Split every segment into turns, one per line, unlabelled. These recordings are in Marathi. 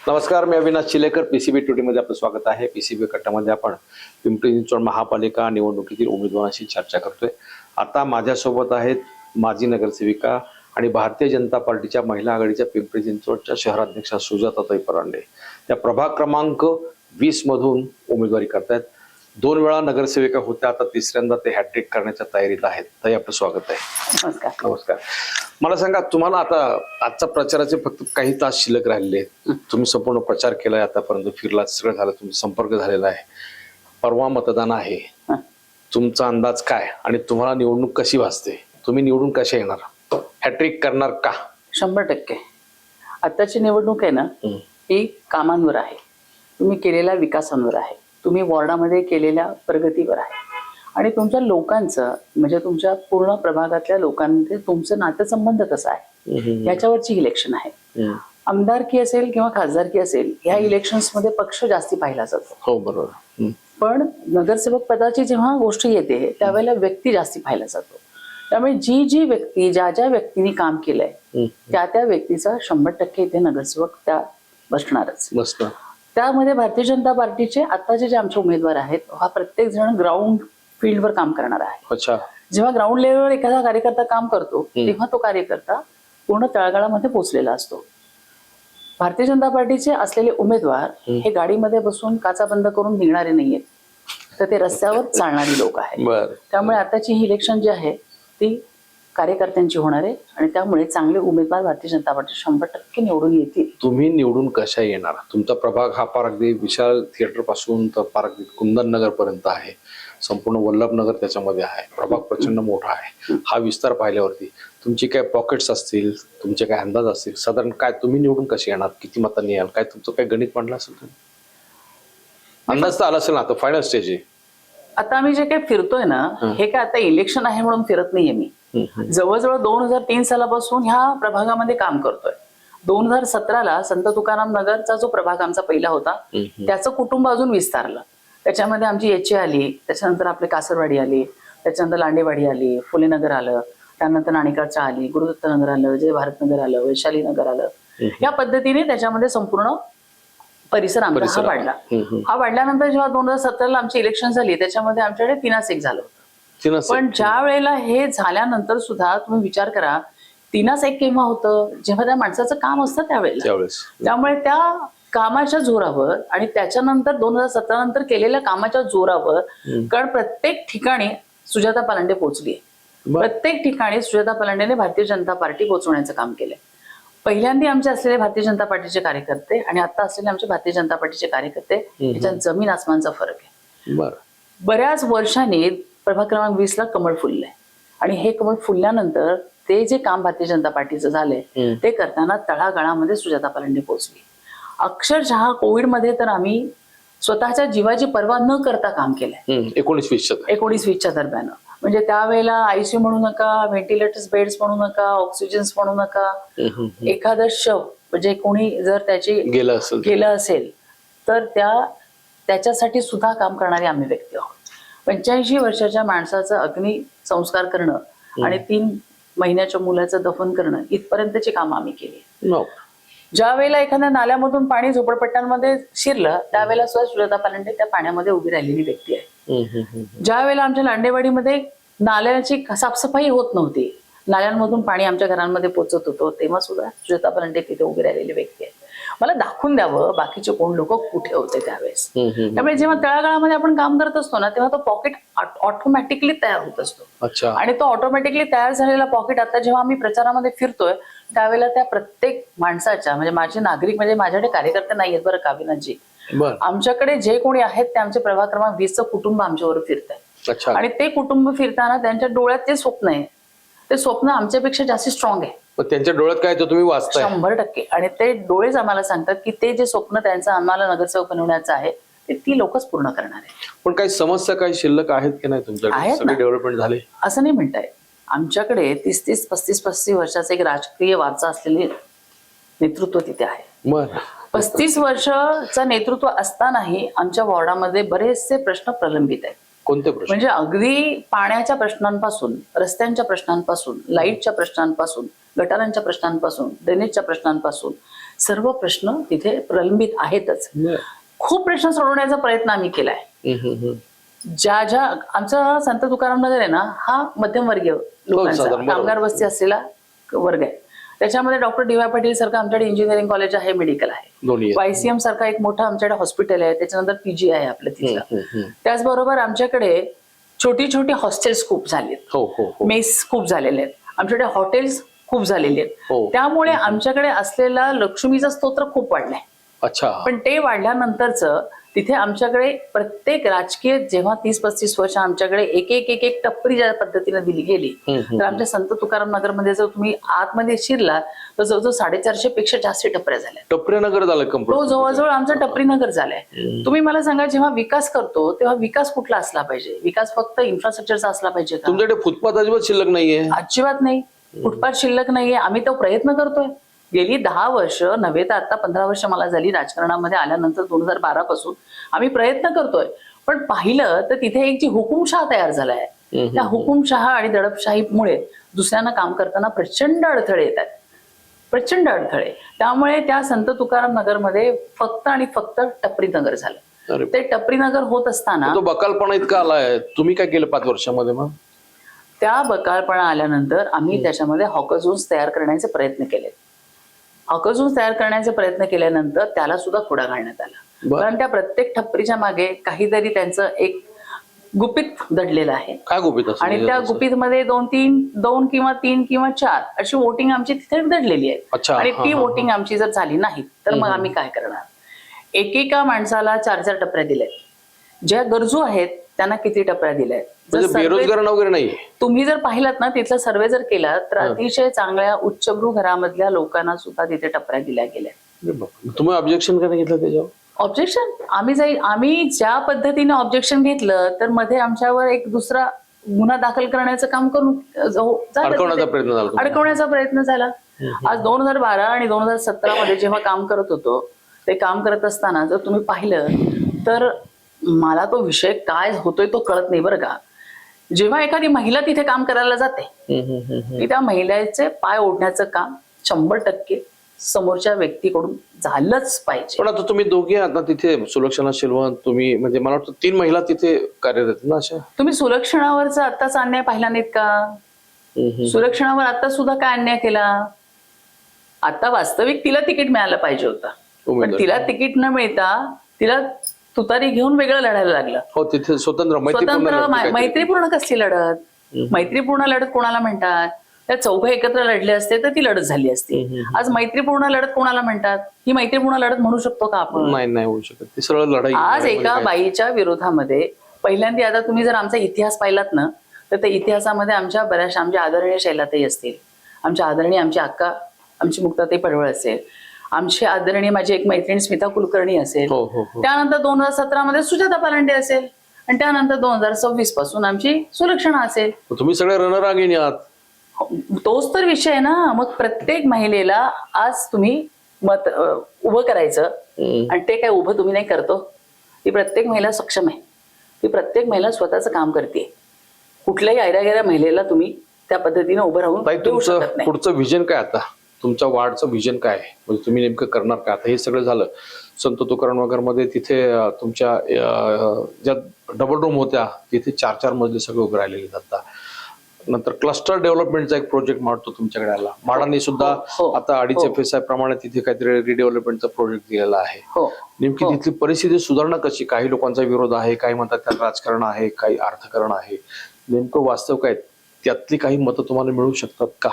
नमस्कार, मी अविनाश चिलेकर. पीसीबी टुडे मध्ये आपलं स्वागत आहे. पीसीबी कट्टामध्ये आपण पिंपरी चिंचवड महापालिका निवडणुकीतील उमेदवारांशी चर्चा करतोय. आता माझ्यासोबत आहेत माजी नगरसेविका आणि भारतीय जनता पार्टीच्या महिला आघाडीच्या पिंपरी चिंचवडच्या शहराध्यक्षा सुजाताताई परांडे. त्या प्रभाग क्रमांक 20 मधून उमेदवारी करतायत. 2 वेळा नगरसेविका होत्या, आता तिसऱ्यांदा ते हॅट्रिक करण्याच्या तयारीत आहेत. ताई, आपलं स्वागत आहे.
नमस्कार.
नमस्कार. मला सांगा, तुम्हाला आता आजचा प्रचाराचे फक्त काही तास शिल्लक राहिलेले आहेत. तुम्ही संपूर्ण प्रचार केलाय, आतापर्यंत फिरला, सगळं झालं, तुमचा संपर्क झालेला आहे. परवा मतदान आहे. तुमचा अंदाज काय आणि तुम्हाला निवडणूक कशी भासते? तुम्ही निवडून कशा येणार? हॅट्रिक करणार का?
100%. आताची निवडणूक आहे ना, ही कामांवर आहे, तुम्ही केलेल्या विकासांवर आहे, तुम्ही वॉर्डामध्ये केलेल्या प्रगतीवर आहे आणि तुमच्या लोकांचं म्हणजे तुमच्या पूर्ण प्रभागातल्या लोकांमध्ये तुमचं नातेसंबंध कसा आहे याच्यावरची इलेक्शन आहे. आमदारकी असेल किंवा खासदारकी असेल, ह्या इलेक्शन्स मध्ये पक्ष जास्ती पाहिला जातो.
हो, बरोबर.
पण नगरसेवक पदाची जेव्हा गोष्ट येते त्यावेळेला व्यक्ती जास्ती पाहिला जातो. त्यामुळे जी व्यक्ती ज्या व्यक्तीने काम केलंय त्या व्यक्तीचा 100% इथे नगरसेवक त्या बसणारच. त्यामध्ये भारतीय जनता पार्टीचे आताचे जे आमचे उमेदवार आहेत, हा प्रत्येक जण ग्राउंड फील्डवर काम करणार आहे.
अच्छा.
जेव्हा ग्राउंड लेवलवर एखादा कार्यकर्ता काम करतो तेव्हा तो कार्यकर्ता पूर्ण तळागाळामध्ये पोहोचलेला असतो. भारतीय जनता पार्टीचे असलेले उमेदवार हे गाडीमध्ये बसून काचा बंद करून निघणारे नाहीयेत, तर ते रस्त्यावर चालणारी लोक आहेत. त्यामुळे आताची ही इलेक्शन जी आहे ती कार्यकर्त्यांची होणार आहे आणि त्यामुळे चांगले उमेदवार भारतीय जनता पार्टी 100% निवडून येतील.
तुम्ही निवडून कशा येणार? तुमचा प्रभाग हा पार अगदी विशाल थिएटर पासून तर पार अगदी कुंदन नगर पर्यंत आहे. संपूर्ण वल्लभनगर त्याच्यामध्ये आहे. प्रभाग प्रचंड मोठा आहे. हा विस्तार पाहिल्यावरती तुमची काय पॉकेट्स असतील, तुमचे काय अंदाज असतील, साधारण काय तुम्ही निवडून कसे येणार? किती मतांनी याल? काय तुमचं काय गणित मांडलं असेल? तुम्ही अंदाज तर आला असेल ना, आता फायनल स्टेज आहे.
आता आम्ही जे काही फिरतोय ना, हे काय आता इलेक्शन आहे म्हणून फिरत नाहीये मी. जवळजवळ 2003 सालापासून ह्या प्रभागामध्ये काम करतोय. 2017ला संत तुकाराम नगरचा जो प्रभाग आमचा पहिला होता त्याचं कुटुंब अजून विस्तारलं. त्याच्यामध्ये आमची एच आली, त्याच्यानंतर आपले कासरवाडी आली, त्याच्यानंतर लांडेवाडी आली, फुलेनगर आलं, त्यानंतर नाणिकाचा आली, गुरुदत्त नगर आलं, जय भारत नगर आलं, वैशाली नगर आलं. या पद्धतीने त्याच्यामध्ये संपूर्ण परिसर आमचा वाढला. हा वाढल्यानंतर जेव्हा 2017ला आमची इलेक्शन झाली त्याच्यामध्ये आमच्याकडे 3-1 झालं होतं. पण ज्या वेळेला हे झाल्यानंतर सुद्धा तुम्ही विचार करा, 3-1 केव्हा होतं? जेव्हा त्या माणसाचं काम असतं त्यावेळेला. त्यामुळे त्या कामाच्या जोरावर आणि त्याच्यानंतर 2017 नंतर केलेल्या कामाच्या जोरावर, कारण प्रत्येक ठिकाणी सुजाता परांडे पोहोचली. प्रत्येक ठिकाणी सुजाता परांडेने भारतीय जनता पार्टी पोहोचवण्याचं काम केलंय. पहिल्यांदा आमचे असलेले भारतीय जनता पार्टीचे कार्यकर्ते आणि आता असलेले आमचे भारतीय जनता पार्टीचे कार्यकर्ते याच्यात जमीन आसमानचा फरक आहे. बऱ्याच वर्षांनी प्रभाग क्रमांक 20ला कमळ फुललंय आणि हे कमळ फुलल्यानंतर ते जे काम भारतीय जनता पार्टीचं झालंय ते करताना तळागाळामध्ये सुजाता परांडे पोहोचली. अक्षरशः कोविडमध्ये तर आम्ही स्वतःच्या जीवाची पर्वा न करता काम केलंय. 19-20च्या दरम्यान. म्हणजे त्यावेळेला आयसीयू म्हणू नका, व्हेंटिलेटर्स बेड्स म्हणू नका, ऑक्सिजन्स म्हणू नका, एखादं शव म्हणजे कोणी जर त्याची गेलं असेल तर त्याच्यासाठी सुद्धा काम करणारे आम्ही व्यक्ती आहोत. 85 वर्षाच्या माणसाचं अग्नी संस्कार करणं आणि 3 महिन्याच्या मुलाचं दफन करणं इथपर्यंतची कामं आम्ही केली. ज्या वेळेला एखाद्या नाल्यामधून पाणी झोपडपट्ट्यांमध्ये शिरलं त्यावेळेला सुद्धा सुजाता परांडे त्या पाण्यामध्ये उभी राहिलेली व्यक्ती आहे. ज्या वेळेला आमच्या लांडेवाडीमध्ये नाल्याची साफसफाई होत नव्हती, नाल्यांमधून पाणी आमच्या घरांमध्ये पोहोचत होतं, तेव्हा सुद्धा सुजाता परांडे तिथे उभी राहिलेली व्यक्ती आहे. मला दाखवून द्यावं बाकीचे कोण लोक कुठे होते त्यावेळेस. त्यामुळे जेव्हा तळागाळामध्ये आपण काम करत असतो ना, तेव्हा तो पॉकेट ऑटोमॅटिकली तयार होत असतो आणि तो ऑटोमॅटिकली तयार झालेला पॉकेट आता जेव्हा आम्ही प्रचारामध्ये फिरतोय त्यावेळेला त्या प्रत्येक माणसाच्या म्हणजे माझे नागरिक म्हणजे माझ्याकडे कार्यकर्ते नाहीयेत बरं का विनाजी, आमच्याकडे जे कोणी आहेत ते आमचे प्रभाग क्रमांक 20चं कुटुंब आमच्यावर फिरत आहे आणि ते कुटुंब फिरताना त्यांच्या डोळ्यात ते स्वप्न आहे, ते स्वप्न आमच्यापेक्षा जास्त स्ट्रॉंग आहे.
त्यांच्या डोळ्यात काय तुम्ही वाचताय?
100%. आणि ते डोळेच आम्हाला सांगतात की ते जे स्वप्न त्यांचं आम्हाला नगरसेवक बनवण्याचं आहे ते ती लोकच पूर्ण करणार आहे.
पण काही समस्या काही शिल्लक आहेत की नाही तुमच्याकडे? सगळे डेव्हलपमेंट झाले
असं नाही म्हणताय. आमच्याकडे 30-30, 35-35 वर्षाचं एक राजकीय वारसा असलेले नेतृत्व तिथे आहे. 35 वर्षाचं नेतृत्व असतानाही आमच्या वॉर्डामध्ये बरेचसे प्रश्न प्रलंबित आहेत.
कोणते प्रश्न?
म्हणजे अगदी पाण्याच्या प्रश्नांपासून, रस्त्यांच्या प्रश्नांपासून, लाईटच्या प्रश्नांपासून, गटारांच्या प्रश्नांपासून, ड्रेनेजच्या प्रश्नांपासून सर्व प्रश्न तिथे प्रलंबित आहेतच. खूप प्रश्न सोडवण्याचा प्रयत्न आम्ही केलाय. ज्या आमचा संत तुकाराम नगर आहे ना, हा मध्यमवर्गीय लोकांचा कामगार वस्ती असलेला वर्ग आहे. त्याच्यामध्ये डॉक्टर डी वाय पाटील सारखं आमच्याकडे इंजिनिअरिंग कॉलेज आहे, मेडिकल आहे. YCM सारखा एक मोठं आमच्याकडे हॉस्पिटल आहे. त्याच्यानंतर PG आहे आपलं तिथलं. त्याचबरोबर आमच्याकडे छोटी छोटी हॉस्टेल्स खूप झालेत, मेस खूप झालेले आहेत, आमच्याकडे हॉटेल्स खूप झालेले आहेत. त्यामुळे आमच्याकडे असलेला लक्ष्मीचा स्तोत्र खूप वाढलाय.
अच्छा.
पण ते वाढल्यानंतरच तिथे आमच्याकडे प्रत्येक राजकीय जेव्हा 30-35 वर्ष आमच्याकडे एक एक एक एक टप्परी ज्या पद्धतीने दिली गेली, तर आमच्या संत तुकाराम नगर मध्ये जर तुम्ही आतमध्ये शिरला तर जवळजवळ 450 पेक्षा जास्त टपऱ्या झाल्या.
टपरी नगर झालं
तो जवळजवळ आमचा टपरी नगर झालाय. तुम्ही मला सांगा, जेव्हा विकास करतो तेव्हा विकास कुठला असला पाहिजे? विकास फक्त इन्फ्रास्ट्रक्चरचा असला पाहिजे का?
तुमच्याकडे फुटपाथ अजिबात शिल्लक नाहीये?
अजिबात नाही, फुटपाथ शिल्लक नाहीये. आम्ही तो प्रयत्न करतोय. गेली 10 वर्ष नव्हे तर आता 15 वर्ष मला झाली राजकारणामध्ये आल्यानंतर 2012 पासून आम्ही प्रयत्न करतोय. पण पाहिलं तर तिथे एक जी हुकुमशहा तयार झालाय, त्या हुकुमशहा आणि दडपशाहीमुळे दुसऱ्यांना काम करताना प्रचंड अडथळे येतात, प्रचंड अडथळे. त्यामुळे त्या संत तुकाराम नगरमध्ये फक्त आणि फक्त टपरी नगर झालं. ते टपरी नगर होत असताना
तो बकालपणा इतका आलाय. तुम्ही काय केलं 5 वर्षामध्ये? मग
त्या बकालपणा आल्यानंतर आम्ही त्याच्यामध्ये हॉकर झोन्स तयार करण्याचे प्रयत्न केले. हॉकर झोन्स तयार करण्याचे प्रयत्न केल्यानंतर त्याला सुद्धा खोडा घालण्यात आला. कारण त्या प्रत्येक ठप्परीच्या मागे काहीतरी त्यांचं एक गुपित दडलेलं आहे.
काय गुपित?
आणि त्या गुपितमध्ये 2 किंवा 3 किंवा 4 अशी वोटिंग आमची तिथे दडलेली आहे. आणि ती वोटिंग आमची जर झाली नाही तर मग आम्ही काय करणार? एकेका माणसाला 4-4 टपऱ्या दिल्यात. ज्या गरजू आहेत त्यांना किती टपऱ्या दिल्यात?
बेरोजगार वगैरे नाही.
तुम्ही जर पाहिलात ना, तिथला सर्वे जर केला तर अतिशय चांगल्या उच्चभ्रू घरामधल्या लोकांना सुद्धा तिथे टपऱ्या दिल्या गेल्या.
तुम्ही ऑब्जेक्शन काय घेतलं त्याच्यावर?
ऑब्जेक्शन आम्ही ज्या पद्धतीने ऑब्जेक्शन घेतलं तर मध्ये आमच्यावर एक दुसरा गुन्हा दाखल करण्याचं काम करून अडकवण्याचा प्रयत्न झाला. आज 2012 आणि 2017 मध्ये जेव्हा काम करत होतो, ते काम करत असताना जर तुम्ही पाहिलं तर मला तो विषय काय होतोय तो कळत नाही बरं का. जेव्हा एखादी महिला तिथे काम करायला जाते, की त्या महिलेचे पाय ओढण्याचं काम 100% समोरच्या व्यक्तीकडून झालंच पाहिजे.
पण आता तुम्ही दोघे आता तिथे सुलक्षणा शिलवंत, तुम्ही म्हणजे मला वाटतं 3 महिला तिथे कार्यरत ना अशा.
तुम्ही सुलक्षणावरचा आत्ताच अन्याय पाहिला नाहीत का? सुलक्षणावर आता सुद्धा काय अन्याय केला? आता वास्तविक तिला तिकीट मिळालं पाहिजे होतं, पण तिला तिकीट न मिळता तिला तुतारी घेऊन वेगळं लढायला लागलं.
हो, तिथे स्वतंत्र
मैत्रीपूर्ण कसली लढत? मैत्रीपूर्ण लढत कोणाला म्हणतात? त्या चौघं एकत्र लढले असते तर ती लढत झाली असती. आज मैत्रीपूर्ण लढत कोणाला म्हणतात? ही मैत्रीपूर्ण लढत म्हणू शकतो का आपण?
नाही होऊ शकत. ती सरळ लढाई.
आज एका बाईच्या विरोधामध्ये पहिल्यांदा, आता तुम्ही जर आमचा इतिहास पाहिलात ना, तर त्या इतिहासामध्ये आमच्या बऱ्याचशा आमच्या आदरणीय शैलाताई असतील, आमच्या आदरणीय आमची अक्का आमची मुक्ताताई पडवळ असेल, आमची आदरणीय माझी एक मैत्रीण स्मिता कुलकर्णी असेल, त्यानंतर 2017 मध्ये सुजाता पालांडे असेल, आणि त्यानंतर 2026 पासून आमची सुलक्षणा असेल.
तुम्ही सगळे रणरागिणी आहात.
तोच तर विषय आहे ना. मग प्रत्येक महिलेला आज तुम्ही मत उभं करायचं, आणि ते काय उभं तुम्ही नाही करतो. ती प्रत्येक महिला सक्षम आहे, ती प्रत्येक महिला स्वतःचं काम करते. कुठल्याही आयऱ्या महिलेला तुम्ही त्या पद्धतीने उभं राहून देऊ शकत नाही.
पुढचं विजन काय आता? तुमच्या वार्डचं विजन काय आहे? म्हणजे तुम्ही नेमकं करणार काय आता? हे सगळं झालं संत तुकाराम नगर मध्ये, तिथे तुमच्या ज्या डबल रूम होत्या तिथे 4-4 मजले सगळे उभे राहिलेले आता. नंतर क्लस्टर डेव्हलपमेंटचा एक प्रोजेक्ट मारतो तुमच्याकडे आला. माडांनी सुद्धा आता 2.5 FSI प्रमाणे तिथे काहीतरी रिडेव्हलपमेंटचा प्रोजेक्ट दिलेला आहे. नेमकी तिथली परिस्थिती सुधारणा कशी? काही लोकांचा विरोध आहे, काही म्हणतात त्यात राजकारण आहे, काही अर्थकारण आहे. नेमकं वास्तव काय? त्यातली काही मतं तुम्हाला मिळू शकतात का?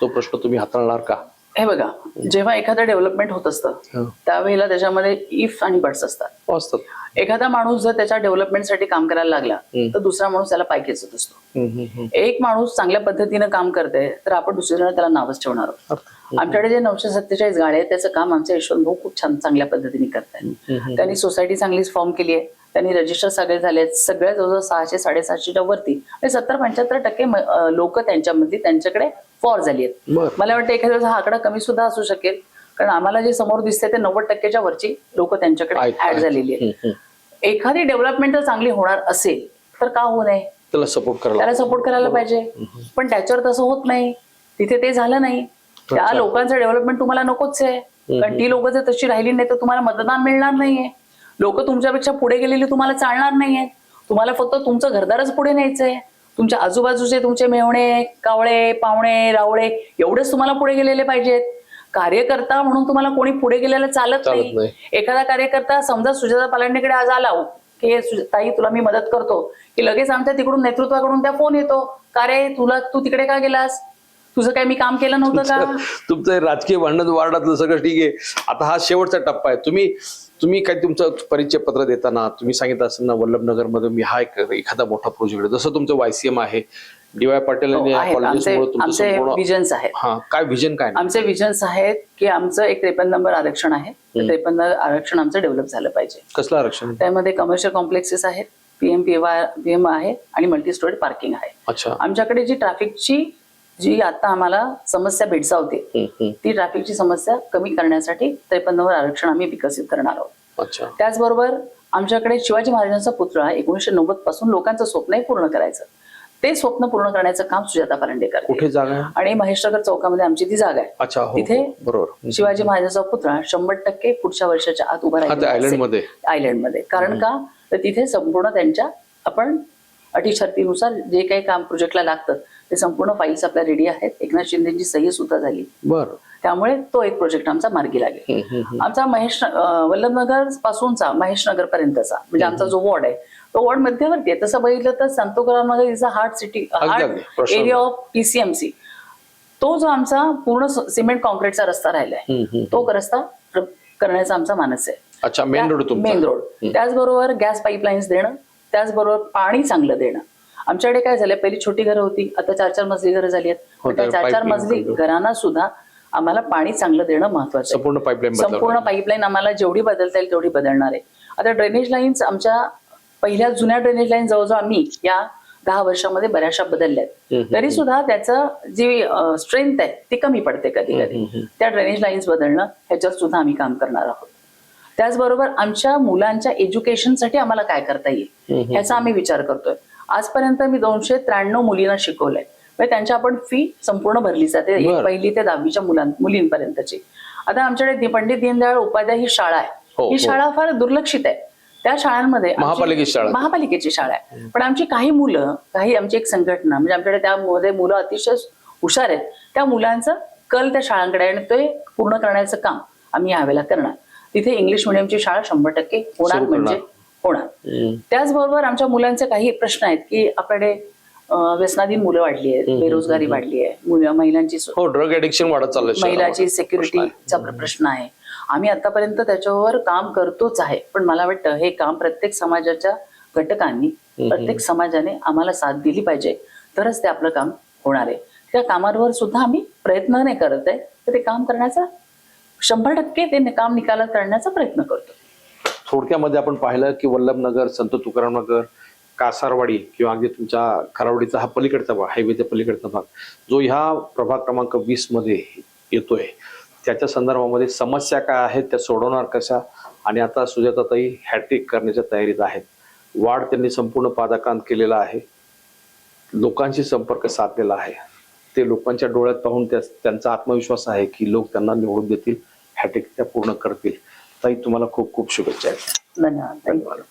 तो प्रश्न तुम्ही हाताळणार का?
हे बघा, जेव्हा एखादं डेव्हलपमेंट होत असतं त्यावेळेला त्याच्यामध्ये इफ आणि बट्स असतात. एखादा माणूस जर त्याच्या डेव्हलपमेंटसाठी काम करायला लागला तर दुसरा माणूस त्याला पाय खेचत असतो. एक माणूस चांगल्या पद्धतीनं काम करते तर आपण दुसरीकडे त्याला नावच ठेवणार आहोत. आमच्याकडे जे 947 गाड्या आहेत त्याचं काम आमचे यशवंत भाऊ खूप छान चांगल्या पद्धतीने करतात. त्यांनी सोसायटी चांगलीच फॉर्म केली आहे, त्यांनी रजिस्टर सगळे झाले, सगळ्या जवळजवळ 600-750च्या वरती, 70-75% लोक त्यांच्यामध्ये त्यांच्याकडे फॉर झाली आहेत. मला वाटतं एखाद्या वेळेस हा आकडा कमी सुद्धा असू शकेल, कारण आम्हाला जे समोर दिसते ते 90%च्या वरची लोक त्यांच्याकडे ऍड झालेली आहेत. एखादी डेव्हलपमेंट जर चांगली होणार असेल तर का होऊ नये? त्याला सपोर्ट करायला पाहिजे. पण त्याच्यावर तसं होत नाही, तिथे ते झालं नाही. त्या लोकांचं डेव्हलपमेंट तुम्हाला नकोच आहे. कारण ती लोक जर तशी राहिली नाही तर तुम्हाला मतदान मिळणार नाहीये. लोक तुमच्यापेक्षा पुढे गेलेली तुम्हाला चालणार नाहीये. तुम्हाला फक्त तुमचं घरदारच पुढे न्यायचंय. तुमच्या आजूबाजूचे तुमचे मेव्हणे, कावळे, पावणे, रावळे एवढेच तुम्हाला पुढे गेलेले पाहिजेत. कार्यकर्ता म्हणून तुम्हाला कोणी पुढे गेलेलं चालत नाही. एखादा कार्यकर्ता समजा सुजाता पालांडेकडे आज आला की ताई तुला मी मदत करतो, की लगेच आमच्या तिकडून नेतृत्वाकडून त्या फोन येतो, का रे तू तिकडे का गेलास, तुझं काय मी काम केलं नव्हतं का?
तुमचं राजकीय भांडण वार्डातलं सगळं ठीक आहे. आता हा शेवटचा टप्पा आहे. तुम्ही काय तुमचं परिचय पत्र देताना तुम्ही सांगितलं असेल ना, वल्लभनगर मध्ये मी हा एखादा मोठा प्रोजेक्ट आहे, जसं तुमचं YCM आहे, DY पाटील
आमचे विजन्स आहेत.
काय विजन काय?
आमचे विजन्स आहेत की आमचं एक 53 नंबर आरक्षण आहे. 53 आरक्षण आमचं डेव्हलप झालं पाहिजे.
कसलं आरक्षण?
त्यामध्ये कमर्शियल कॉम्प्लेक्सेस आहेत, PM आहे आणि मल्टी स्टोरेज पार्किंग आहे.
अच्छा.
आमच्याकडे जी ट्रॅफिकची जी आता आम्हाला समस्या भेडसावते ती ट्रॅफिकची समस्या कमी करण्यासाठी 53 नंबर आरक्षण आम्ही विकसित करणार आहोत.
अच्छा.
त्याचबरोबर आमच्याकडे शिवाजी महाराजांचा पुतळा 1990 पासून लोकांचं स्वप्न आहे पूर्ण करायचं. ते स्वप्न पूर्ण करण्याचं काम सुजाता पालांडे करते.
कुठे जागा आहे?
आणि महेशनगर चौकामध्ये आमची ती जागा आहे.
अच्छा.
तिथे
बरोबर
शिवाजी महाराजांचा पुतळा 100% पुढच्या वर्षाच्या आत उभा राहील आयलंडमध्ये. कारण का तर तिथे संपूर्ण त्यांच्या आपण अटी शर्तीनुसार जे काही काम प्रोजेक्टला लागतं ते संपूर्ण फाईल्स आपल्या रेडी आहेत. एकनाथ शिंदेची सही सुद्धा झाली.
बरं.
त्यामुळे तो एक प्रोजेक्ट आमचा मार्गी लागेल. आमचा वल्लभनगर पासूनचा महेशनगर पर्यंतचा म्हणजे आमचा जो वॉर्ड आहे तो वॉर्ड मध्यवर्ती आहे. तसं बघितलं तर Sant Tukaramnagar is a heart area of PCMC. तो जो आमचा पूर्ण सिमेंट कॉन्क्रीटचा रस्ता राहिलाय तो रस्ता करण्याचा आमचा मानस आहे.
अच्छा. Main road.
त्याचबरोबर गॅस पाईपलाईन्स देणं, त्याचबरोबर पाणी चांगलं देणं. आमच्याकडे काय झालंय, पहिली छोटी घरं होती, आता 4-4 मजली घरं झाली आहेत. त्या 4-4 मजली घरांना सुद्धा आम्हाला पाणी चांगलं देणं महत्वाचं आहे. संपूर्ण पाईपलाईन आम्हाला जेवढी बदलता येईल तेवढी बदलणार आहे. आता ड्रेनेज लाईन्स आमच्या पहिल्या जुन्या ड्रेनेज लाईन जवळजवळ आम्ही या 10 वर्षामध्ये बऱ्याचशा बदलल्यात. तरी सुद्धा त्याचं जी स्ट्रेंथ आहे ती कमी पडते कधी कधी. त्या ड्रेनेज लाईन्स बदलणं ह्याच्यात सुद्धा आम्ही काम करणार आहोत. त्याचबरोबर आमच्या मुलांच्या एज्युकेशनसाठी आम्हाला काय करता येईल ह्याचा आम्ही विचार करतोय. आजपर्यंत मी 293 मुलींना शिकवलंय. म्हणजे त्यांची आपण फी संपूर्ण भरली जाते 1ली ते 10वीच्या मुलींपर्यंतची. आता आमच्याकडे पंडित दीनदयाळ उपाध्याय ही शाळा आहे. ही शाळा फार दुर्लक्षित आहे. त्या शाळांमध्ये महापालिकेची शाळा आहे. पण आमची काही मुलं, काही आमची एक संघटना म्हणजे आमच्याकडे त्यामध्ये मुलं अतिशय हुशार आहेत. त्या मुलांचं कल त्या शाळांकडे आणि ते पूर्ण करण्याचं काम आम्ही यावेळेला करणार. तिथे इंग्लिश मिडियमची शाळा 100% होणार म्हणजे होणार. त्याचबरोबर आमच्या मुलांचे काही प्रश्न आहेत की आपल्याकडे व्यसनाधीन मुलं वाढली आहेत, बेरोजगारी वाढली आहे, महिलांची
ड्रग एडिक्शन वाढत चाललंय,
महिलाची सिक्युरिटीचा प्रश्न आहे. आम्ही आतापर्यंत त्याच्यावर काम करतोच आहे. पण मला वाटतं हे काम प्रत्येक समाजाच्या घटकांनी, प्रत्येक समाजाने आम्हाला साथ दिली पाहिजे तरच ते आपलं काम होणार आहे. त्या कामावर सुद्धा आम्ही प्रयत्न नाही करत आहे, तर ते काम करण्याचा 100% ते काम निकालात करण्याचा प्रयत्न करतो.
थोडक्यामध्ये आपण पाहिलं की वल्लभनगर, संत तुकारामनगर, कासारवाडी किंवा अगदी तुमच्या खरावडीचा हा पलीकडचा भाग, हायवेच्या पलीकडचा भाग जो ह्या प्रभाग क्रमांक 20 मध्ये येतोय, त्याच्या संदर्भामध्ये समस्या काय आहेत, त्या सोडवणार कशा, आणि आता सुजाताताई हॅट्रिक करण्याच्या तयारीत आहेत. वाढ त्यांनी संपूर्ण पादाक्रांत केलेला आहे, लोकांशी संपर्क साधलेला आहे. ते लोकांच्या डोळ्यात पाहून त्यांचा आत्मविश्वास आहे की लोक त्यांना निवडून देतील, हॅट्रिक त्या पूर्ण करतील. ताई तुम्हाला खूप खूप शुभेच्छा आहेत.
धन्यवाद.